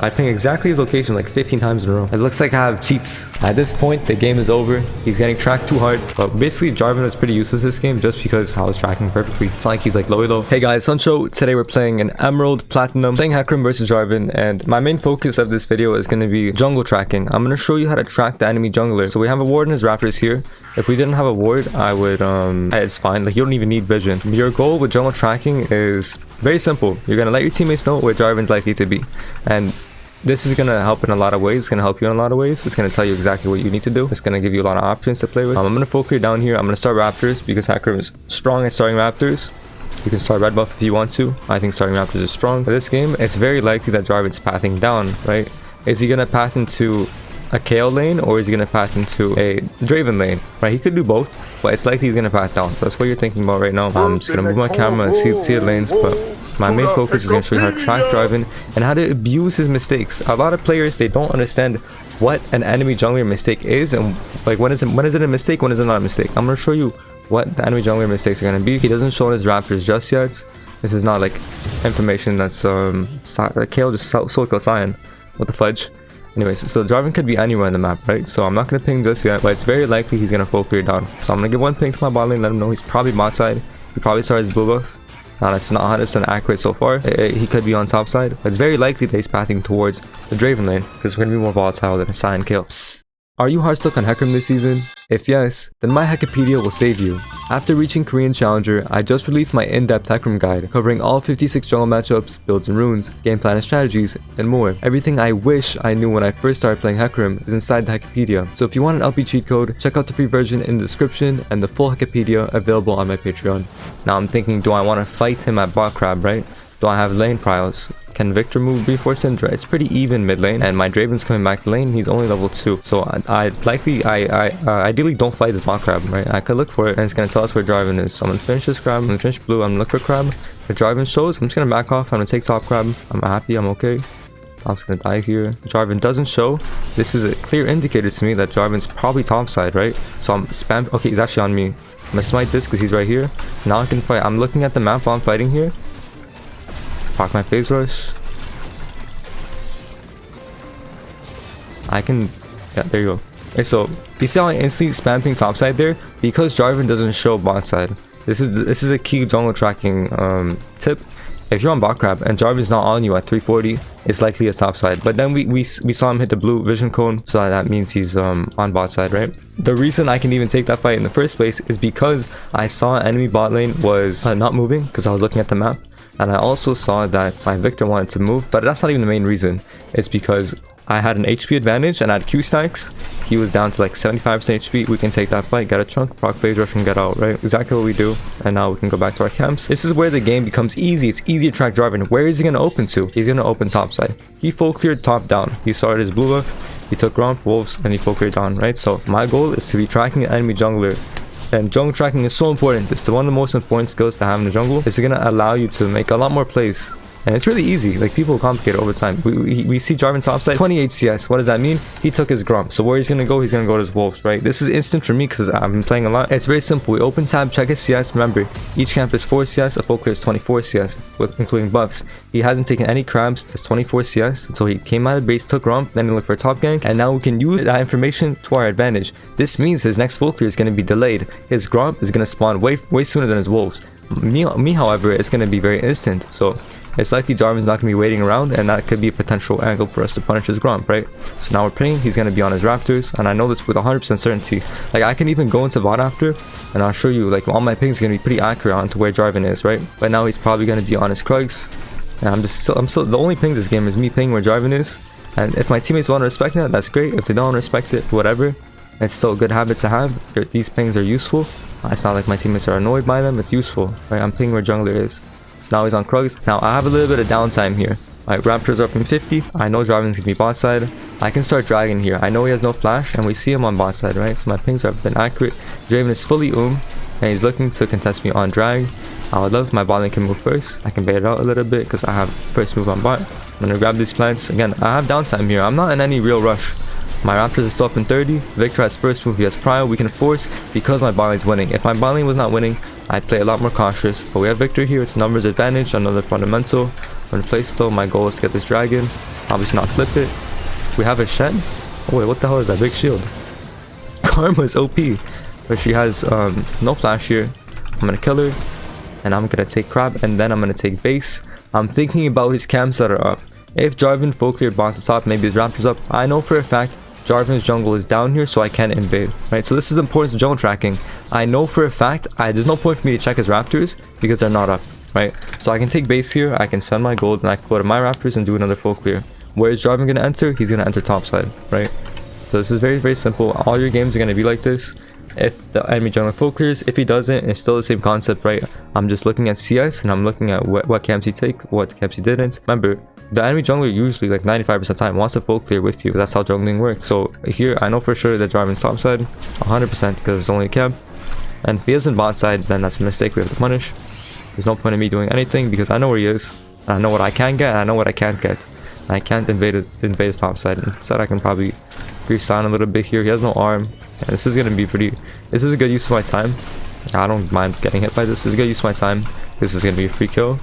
I ping exactly his location like 15 times in a row. It looks like I have cheats. At this point, the game is over. He's getting tracked too hard. But basically, Jarvan was pretty useless this game just because I was tracking perfectly. It's not like he's like low. Hey guys, Huncho. Today we're playing an Emerald Platinum, playing hecarim versus Jarvan, and my main focus of this video is going to be jungle tracking. I'm going to show you how to track the enemy jungler. So we have a ward in his Raptors here. If we didn't have a ward, I would, it's fine. Like, you don't even need vision. Your goal with jungle tracking is very simple. You're going to let your teammates know where Jarvan's likely to be. And this is going to help in a lot of ways. It's going to help you in a lot of ways. It's going to tell you exactly what you need to do. It's going to give you a lot of options to play with. I'm going to full clear down here. I'm going to start Raptors because hecarim is strong at starting Raptors. You can start red buff if you want to. I think starting Raptors is strong. For this game, it's very likely that Jarvan's pathing down, right? Is he going to path into a KO lane, or is he going to path into a Draven lane, right? He could do both, but it's likely he's going to path down. So that's what you're thinking about right now. I'm just going to move my camera and see the lanes, but my main focus is going to show you how to track Jarvan and how to abuse his mistakes. A lot of players, they don't understand what an enemy jungler mistake is, and like when is it a mistake, when is it not a mistake. I'm going to show you what the enemy jungler mistakes are going to be. He doesn't show in his Raptors just yet. This is not like information that's KO just sold Cyan. What the fudge? Anyways, so Jarvan could be anywhere on the map, right? So I'm not going to ping just yet, but it's very likely he's going to full clear down. So I'm going to give one ping to my bot lane, let him know he's probably bot side. He probably started his blue buff. Now that's not 100% accurate so far. He could be on top side, but it's very likely that he's pathing towards the Draven lane because we're going to be more volatile than a Cyan kill. Psst. Are you hard stuck on hecarim this season? If yes, then my Hecapedia will save you. After reaching Korean Challenger, I just released my in-depth hecarim guide, covering all 56 jungle matchups, builds and runes, game plan and strategies, and more. Everything I wish I knew when I first started playing hecarim is inside the Hecapedia. So if you want an LP cheat code, check out the free version in the description and the full Hecapedia available on my Patreon. Now I'm thinking, do I want to fight him at bot crab, right? Do I have lane priors? Can Victor move before Syndra? It's pretty even mid lane, and my Draven's coming back to lane. He's only level 2, so I ideally don't fight this bot crab, right? I could look for it, and it's gonna tell us where Draven is. So I'm gonna finish this crab. I'm gonna finish blue. I'm gonna look for crab. If Draven shows, I'm just gonna back off. I'm gonna take top crab. I'm happy. I'm okay. I'm just gonna die here. Jarvan doesn't show. This is a clear indicator to me that Jarvan's probably top side, right? So I'm spam. Okay, he's actually on me. I'm gonna smite this because he's right here. Now I can fight. I'm looking at the map while I'm fighting here. Proc my phase rush. I can, yeah, there you go. Okay, so you see how I instantly spam ping topside there? Because Jarvan doesn't show bot side. This is a key jungle tracking tip. If you're on bot crab and Jarvan's not on you at 340, it's likely his top side. But then we saw him hit the blue vision cone, so that means he's on bot side, right? The reason I can even take that fight in the first place is because I saw enemy bot lane was not moving because I was looking at the map. And I also saw that my Victor wanted to move, but that's not even the main reason. It's because I had an HP advantage and I had Q stacks. He was down to like 75% HP. We can take that fight, get a chunk, proc phase rush, and get out, right? Exactly what we do. And now we can go back to our camps. This is where the game becomes easy. It's easy to track Jarvan. Where is he going to open to? He's going to open top side. He full cleared top down. He started his blue buff. He took Romp, Wolves, and he full cleared down, right? So my goal is to be tracking an enemy jungler. And jungle tracking is so important. It's one of the most important skills to have in the jungle. It's going to allow you to make a lot more plays. And it's really easy. Like, people complicate it over time. We see Jarvan topside, 28 CS. What does that mean? He took his Grump. So where he's gonna go? He's gonna go to his Wolves, right? This is instant for me because I've been playing a lot. It's very simple. We open tab, check his CS. Remember, each camp is 4 CS. A full clear is 24 CS, with including buffs. He hasn't taken any crabs. That's 24 CS. So he came out of base, took Grump, then he looked for a top gank, and now we can use that information to our advantage. This means his next full clear is gonna be delayed. His Grump is gonna spawn way sooner than his Wolves. Me, however, it's gonna be very instant. So it's likely Jarvan's not going to be waiting around, and that could be a potential angle for us to punish his Grump, right? So now we're playing, he's going to be on his Raptors, and I know this with 100% certainty. Like, I can even go into bot after, and I'll show you, like, all my pings are going to be pretty accurate onto where Jarvan is, right? But now he's probably going to be on his Krugs, and I'm still, the only ping this game is me pinging where Jarvan is, and if my teammates want to respect that, that's great. If they don't respect it, whatever. It's still a good habit to have. These pings are useful. It's not like my teammates are annoyed by them, it's useful, right? I'm pinging where jungler is. So now he's on Krugs. Now I have a little bit of downtime here. My Raptors are up in 50. I know Jarvan's gonna be bot side. I can start dragging here. I know he has no flash, and we see him on bot side, right? So my pings have been accurate. Draven is fully and he's looking to contest me on drag. I would love if my bot lane can move first. I can bait it out a little bit because I have first move on bot. I'm gonna grab these plants. Again, I have downtime here. I'm not in any real rush. My Raptors is still up in 30. Victor has first move. He has prio. We can force because my bot lane's winning. If my bot lane was not winning, I'd play a lot more cautious. But we have Victor here. It's numbers advantage. Another fundamental. I'm gonna play slow. My goal is to get this dragon. Obviously not flip it. We have a shed. Oh wait, what the hell is that big shield? Karma's OP. But she has no flash here. I'm gonna kill her. And I'm gonna take crab. And then I'm gonna take base. I'm thinking about his camps that are up. If Jarvan full clear bot to top, maybe his raptors up. I know for a fact Jarvan's jungle is down here, so I can't invade, right? So this is important to jungle tracking. I know for a fact there's no point for me to check his raptors because they're not up, right? So I can take base here, I can spend my gold, and I can go to my raptors and do another full clear. Where is Jarvan gonna enter? He's gonna enter top side, right? So this is very, very simple. All your games are gonna be like this. If the enemy jungle full clears, if he doesn't, it's still the same concept, right? I'm just looking at CS and I'm looking at what camps he take, what camps he didn't. Remember, the enemy jungler usually like 95% of the time wants to full clear with you. That's how jungling works. So here I know for sure that Jarvan's top side 100% because it's only a camp. And if he isn't bot side, then that's a mistake we have to punish. There's no point in me doing anything because I know where he is, and I know what I can get, and I know what I can't get. And I can't invade his top side. Instead I can probably grief sign a little bit here. He has no arm. And this is gonna be this is a good use of my time. I don't mind getting hit by this. This is a good use of my time. This is gonna be a free kill,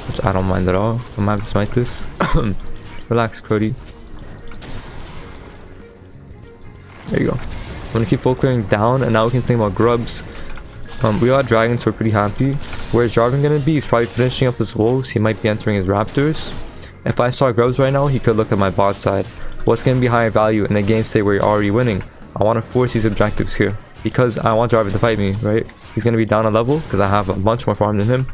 which I don't mind at all. I'm gonna have to smite this. Relax, Cody. There you go. I'm gonna keep full clearing down, and now we can think about grubs. We got dragons, so we're pretty happy. Where's Jarvan gonna be? He's probably finishing up his wolves. He might be entering his raptors. If I saw grubs right now, he could look at my bot side. What's gonna be higher value in a game state where you're already winning? I want to force these objectives here because I want Jarvan to fight me, right? He's going to be down a level because I have a bunch more farm than him,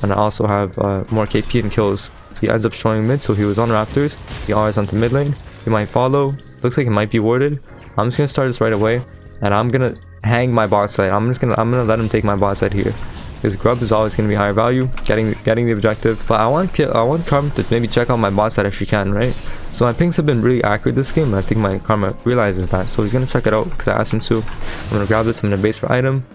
and I also have more KP and kills. He ends up showing mid, so he was on raptors. He R's onto mid lane. He might follow. Looks like he might be warded. I'm just going to start this right away, and I'm going to hang my bot side. I'm gonna let him take my bot side here. Because grub is always going to be higher value, getting the objective. But I want Karma to maybe check out my bot side if she can, right? So my pings have been really accurate this game, and I think my Karma realizes that. So he's going to check it out because I asked him to. I'm going to grab this, I'm going to base for item.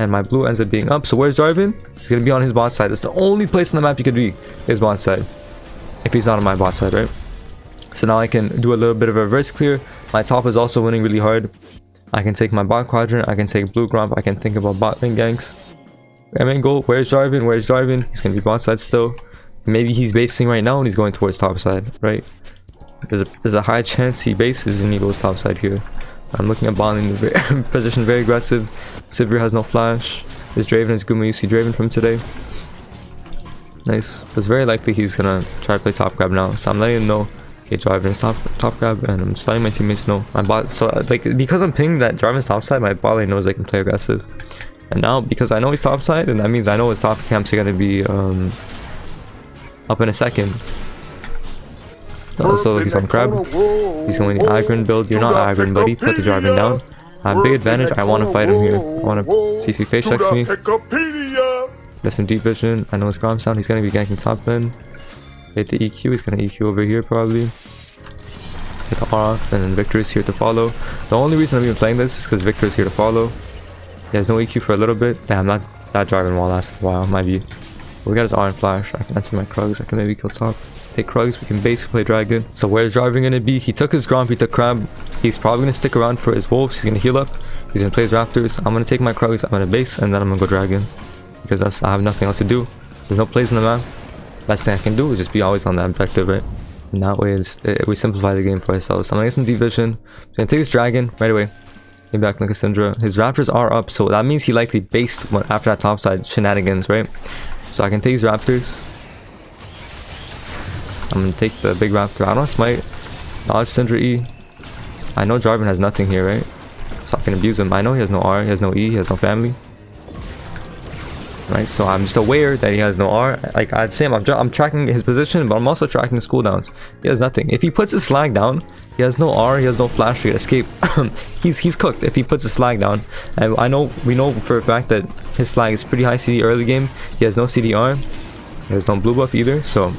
And my blue ends up being up. So where's Jarvan? He's going to be on his bot side. It's the only place on the map he could be, his bot side. If he's not on my bot side, right? So now I can do a little bit of a reverse clear. My top is also winning really hard. I can take my bot quadrant. I can take blue gromp. I can think about bot lane ganks. I mean, go. Where's Jarvan? Where's Jarvan? He's gonna be bot side still. Maybe he's basing right now and he's going towards top side, right? There's a high chance he bases and he goes top side here. I'm looking at bot lane position very aggressive. Sivir has no flash. This Draven is Guma. You see Draven from today. Nice. It's very likely he's gonna try to play top grab now. So I'm letting him know. Okay, Jarvan's top grab, and I'm just letting my teammates know. My bot. So like because I'm pinging that Jarvan's top side, my bot lane knows I can play aggressive. And now, because I know he's top side, and that means I know his top camps are going to be up in a second. Also, he's on crab. He's going to Agron build. You're not Agron, buddy. Put the Jarvan down. I have big advantage. I want to fight him here. I want to see if he face checks me. Get some deep vision. I know his Grom's down. He's going to be ganking top lane. Hit the EQ. He's going to EQ over here probably. Get the R off, and then Victor is here to follow. The only reason I'm even playing this is because Victor is here to follow. He has no EQ for a little bit. Damn, that Jarvan wall lasted a while. Might be. We got his R and flash. I can enter my Krugs. I can maybe kill top. Take Krugs. We can basically play dragon. So where's Jarvan gonna be? He took his Gromp. He took crab. He's probably gonna stick around for his wolves. He's gonna heal up. He's gonna play his raptors. I'm gonna take my Krugs. I'm gonna base, and then I'm gonna go dragon because I have nothing else to do. There's no plays in the map. Best thing I can do is just be always on that objective, right? And that way we simplify the game for ourselves. So I'm gonna get some deep vision. I'm gonna take this dragon right away. Maybe I can look at Syndra. His raptors are up, so that means he likely based after that topside shenanigans, right? So I can take his raptors. I'm gonna take the big raptor. I don't smite. Dodge Syndra E. I know Jarvan has nothing here, right? So I can abuse him. I know he has no R, he has no E, he has no family. Right, so I'm just aware that he has no R. Like I'd say I'm tracking his position, but I'm also tracking his cooldowns. He has nothing. If he puts his flag down, he has no R, he has no flash to get escape. he's cooked if he puts his flag down. And we know for a fact that his flag is pretty high CD early game. He has no CDR. He has no blue buff either, so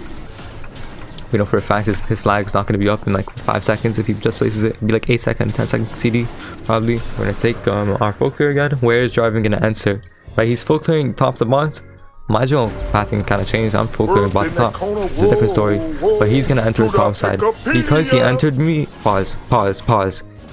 we know for a fact his flag is not going to be up in like 5 seconds if he just places it. It'd be like 8 second, 10 second CD probably. We're gonna take our full clear again. Where is Jarvan gonna answer? Right, he's full clearing top to bot. My jungle pathing kind of changed. I'm full clearing bot to top. It's a different story. But he's gonna enter his top side because he entered me. Pause.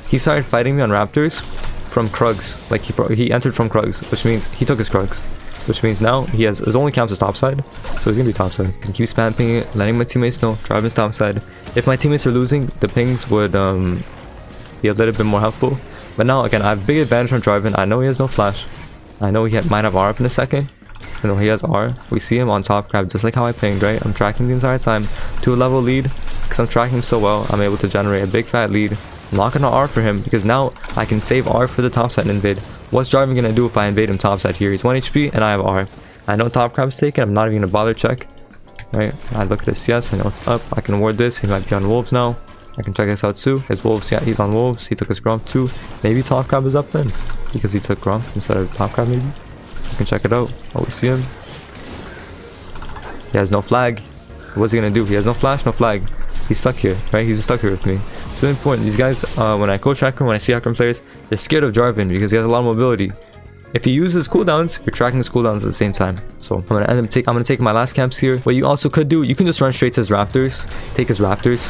He started fighting me on raptors from Krugs. Like he entered from Krugs, which means he took his Krugs. which means now he has his only camps is topside, so he's gonna be topside. I can keep spamming it, letting my teammates know, driving topside. If my teammates are losing, the pings would be a little bit more helpful. But now again, I have big advantage on driving. I know he has no flash. I know he might have R up in a second. I know he has R. We see him on top grab, just like how I pinged, right? I'm tracking the entire time to a level lead because I'm tracking him so well. I'm able to generate a big fat lead. I'm not gonna R for him because now I can save R for the topside invade. What's driving gonna do if I invade him topside here? He's 1 HP and I have R. I know top crab's taken. I'm not even gonna bother check. Right? I look at his CS. I know it's up. I can ward this. He might be on wolves now. I can check this out too. His wolves, yeah, he's on wolves. He took his grump too. Maybe top crab is up then because he took grump instead of top crab maybe. You can check it out. Oh, we see him. He has no flag. What's he gonna do? He has no flash, no flag. He's stuck here, right? He's just stuck here with me. It's really important. These guys, when I coach tracker, when I see hecarim players, they're scared of Jarvan because he has a lot of mobility. If he uses cooldowns, you're tracking his cooldowns at the same time. So I'm gonna take my last camps here. What you also could do, you can just run straight to his raptors, take his raptors.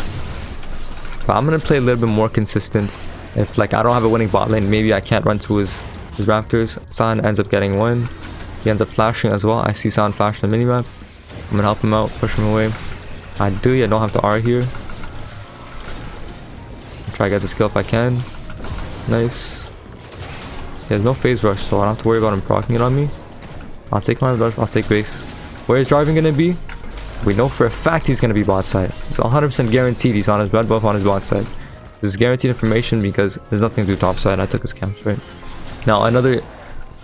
But I'm gonna play a little bit more consistent. If like I don't have a winning bot lane, maybe I can't run to his raptors. San ends up getting one. He ends up flashing as well. I see San flash in the minimap. I'm gonna help him out, push him away. Ideally, I don't have to R here. I'll try to get this kill if I can. Nice. He has no phase rush, so I don't have to worry about him proccing it on me. I'll take my rush, I'll take base. Where is driving gonna be? We know for a fact he's gonna be bot side. It's 100% guaranteed he's on his red buff on his bot side. This is guaranteed information because there's nothing to do top side. I took his camps, right? Now, another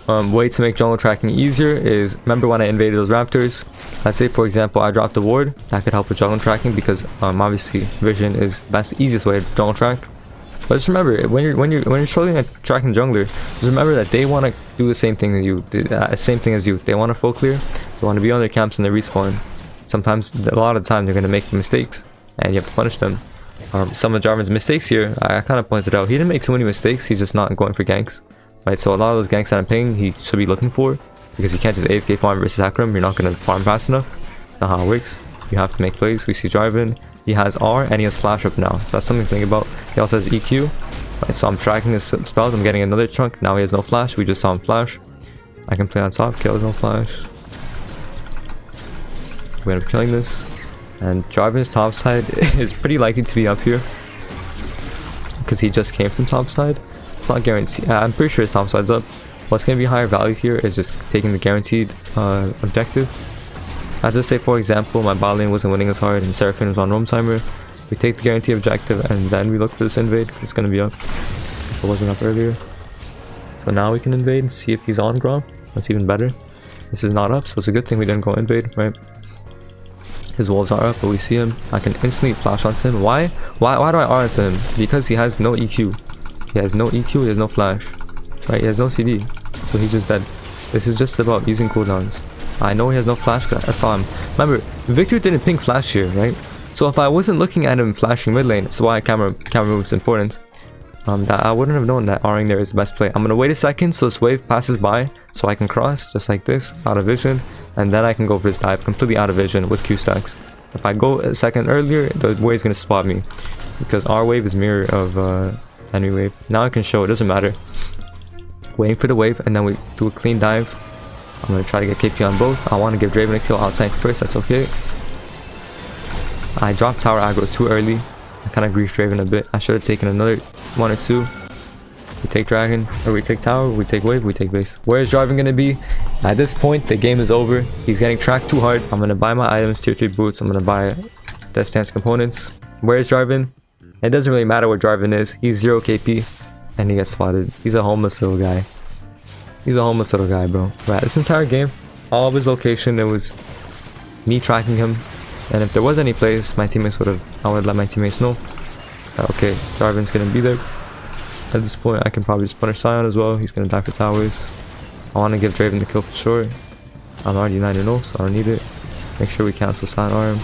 way to make jungle tracking easier is, remember when I invaded those raptors? Let's say for example I dropped a ward. That could help with jungle tracking because obviously vision is the best, easiest way to jungle track. But just remember, when you're struggling at tracking jungler, just remember that they want to do the same thing as you. They want to full clear. They want to be on their camps and they respawn. Sometimes, a lot of the time, they're going to make mistakes and you have to punish them. Some of Jarvan's mistakes here, I kind of pointed out. He didn't make too many mistakes. He's just not going for ganks. Right, so a lot of those ganks that I'm pinging, he should be looking for, because you can't just AFK farm versus hecarim. You're not going to farm fast enough. It's not how it works. You have to make plays. We see Jarvan. He has R and he has flash up now, so that's something to think about. He also has EQ. Right, so I'm tracking his spells. I'm getting another chunk. Now he has no flash. We just saw him flash. I can play on top. Kill has no flash. We end up killing this. And Jarvan's top side is pretty likely to be up here because he just came from top side. It's not guaranteed. I'm pretty sure his top side's up. What's going to be higher value here is just taking the guaranteed objective. I'll just say, for example, my bot lane wasn't winning as hard and Seraphine was on roam timer. We take the guaranteed objective and then we look for this invade. It's going to be up if it wasn't up earlier. So now we can invade, see if he's on Gromp. That's even better. This is not up, so it's a good thing we didn't go invade, right? His wolves are up, but we see him. I can instantly flash on him. Why do I R on him? Because he has no EQ. He has no EQ, he has no flash. Right, he has no CD. So he's just dead. This is just about using cooldowns. I know he has no flash, I saw him. Remember, Victor didn't ping flash here, right? So if I wasn't looking at him flashing mid lane, that's why camera move is important. That I wouldn't have known that Ring there is the best play. I'm gonna wait a second so this wave passes by so I can cross just like this, out of vision, and then I can go for this dive completely out of vision with Q stacks. If I go a second earlier, the wave's gonna spot me because our wave is mirror of enemy wave. Now I can show it doesn't matter. Waiting for the wave and then we do a clean dive. I'm gonna try to get KP on both. I want to give Draven a kill outside first. That's okay. I dropped tower aggro too early. I kind of griefed Draven a bit. I should have taken another 1 or 2. We take dragon, or we take tower, we take wave, we take base. Where is Draven gonna be? At this point, the game is over. He's getting tracked too hard. I'm gonna buy my items, tier 3 boots. I'm gonna buy death stance components. Where is Draven? It doesn't really matter where Draven is. He's 0 KP, and he gets spotted. He's a homeless little guy. He's a homeless little guy, bro. Right, this entire game, all of his location, it was me tracking him. And if there was any place, my teammates I would have let my teammates know. Okay, Draven's gonna be there. At this point, I can probably just punish Sion as well. He's gonna die for towers. I want to give Draven the kill for sure. I'm already 9-0, so I don't need it. Make sure we cancel Sion arm.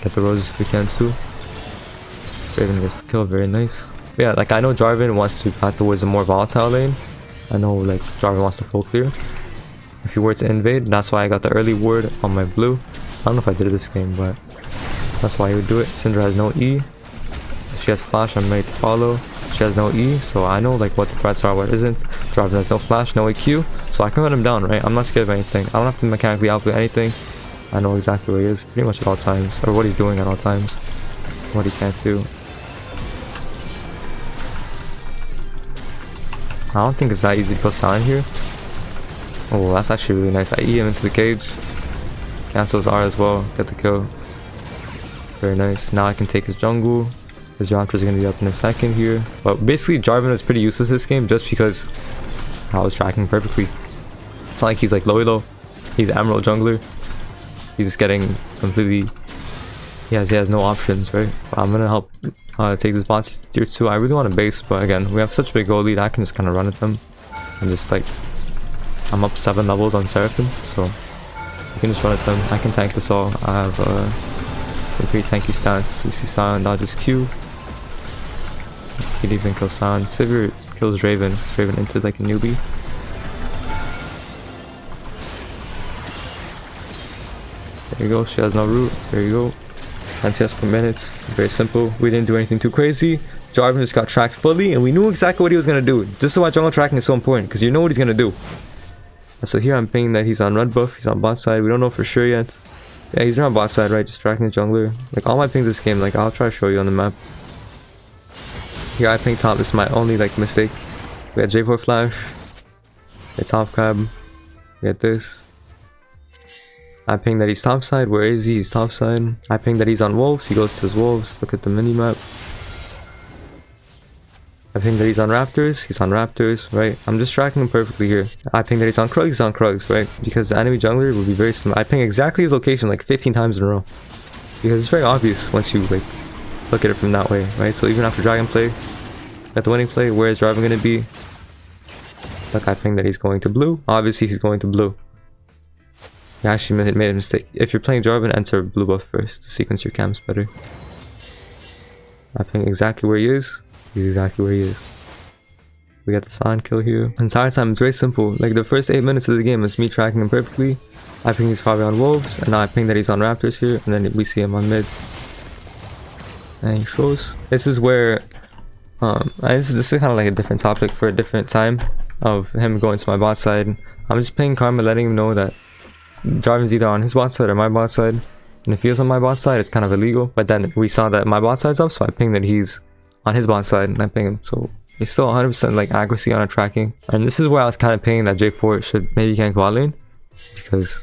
Get the roses if we can too. Draven gets the kill, very nice. But yeah, like I know Jarvan wants to path towards a more volatile lane. I know like Jarvan wants to full clear. If he were to invade, that's why I got the early ward on my blue. I don't know if I did it this game, but that's why he would do it. Syndra has no E. If she has flash, I'm ready to follow. she has no E, so I know like what the threats are, what isn't. Jarvan has no flash, no EQ, so I can run him down, right? I'm not scared of anything. I don't have to mechanically outplay anything. I know exactly where he is pretty much at all times, or what he's doing at all times, what he can't do. I don't think it's that easy to kill Sion here. Oh, that's actually really nice. I E him into the cage. Cancels R as well. Get the kill. Very nice. Now I can take his jungle. His Raptors are going to be up in a second here. But basically, Jarvan was pretty useless this game just because I was tracking perfectly. It's not like he's like low. He's Emerald jungler. He's just getting completely... He has no options, right? But I'm going to help take this bot tier 2. I really want to base, but again, we have such a big goal lead. I can just kind of run at them. And just like... I'm up 7 levels on Seraphim, so... You can just run at them. I can tank this all. I have some pretty tanky stats. You see Sion dodges Q. He can even kill Sion. Sivir kills Raven. Raven into like a newbie. There you go. She has no root. There you go. 10 CS per minute. Very simple. We didn't do anything too crazy. Jarvan just got tracked fully, and we knew exactly what he was gonna do. This is why jungle tracking is so important, because you know what he's gonna do. So here I'm pinging that he's on red buff. He's on bot side. We don't know for sure yet. Yeah, he's on bot side, right? Just tracking the jungler. Like all my pings this game, like I'll try to show you on the map. Here I ping top. This is my only like mistake. We got J4 flash. We got top crab. We got this. I ping that he's top side. Where is he? He's top side. I ping that he's on wolves. He goes to his wolves. Look at the mini map. I ping that he's on raptors. He's on raptors, right? I'm just tracking him perfectly here. I ping that he's on Krugs. He's on Krugs, right? Because the enemy jungler will be very similar. I ping exactly his location like 15 times in a row. Because it's very obvious once you like look at it from that way, right? So even after dragon play, at the winning play, where is Jarvan going to be? Look, I ping that he's going to blue. Obviously, he's going to blue. You actually made a mistake. If you're playing Jarvan, enter blue buff first to sequence your camps better. I ping exactly where he is. He's exactly where he is. We got the Sion kill here. The entire time it's very simple. Like the first 8 minutes of the game is me tracking him perfectly. I ping he's probably on wolves, and now I ping that he's on raptors here, and then we see him on mid. And he shows. This is where this is kind of like a different topic for a different time of him going to my bot side. I'm just playing Karma, letting him know that Jarvan's either on his bot side or my bot side. And if he is on my bot side, it's kind of illegal. But then we saw that my bot side's up, so I ping that he's on his bot side, and I ping him. So it's still 100% like accuracy on our tracking. And this is where I was kind of pinging that J4 should maybe gank bot lane, because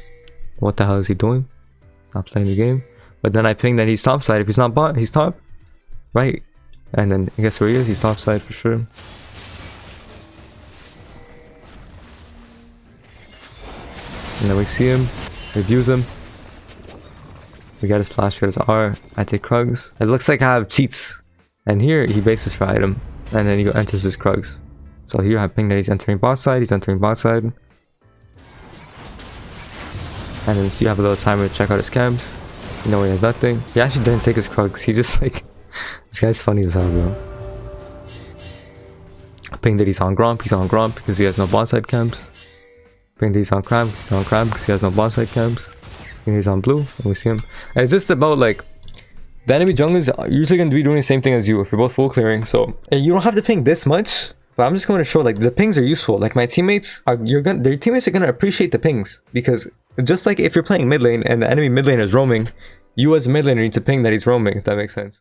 what the hell is he doing? Not playing the game. But then I ping that he's top side. If he's not bot, he's top, right? And then I guess where he is, he's top side for sure. And then we see him, we abuse him. We got his slash, we got his R. I take Krugs. It looks like I have cheats. And here he bases for item, and then he enters his Krugs. So here I ping that he's entering bot side. He's entering bot side. And then so you have a little timer to check out his camps. You know he has nothing. He actually didn't take his Krugs. He just like this guy's funny as hell, bro. Ping that he's on Gromp. He's on Gromp because he has no bot side camps. Ping that he's on Crab. He's on Crab because he has no bot side camps. Ping that he's on blue, and we see him. And it's just about like. The enemy junglers are usually going to be doing the same thing as you if you're both full clearing, so you don't have to ping this much, but I'm just going to show like the pings are useful. Like my teammates are, their teammates are going to appreciate the pings, because just like if you're playing mid lane and the enemy mid lane is roaming, you as a mid laner need to ping that he's roaming, if that makes sense.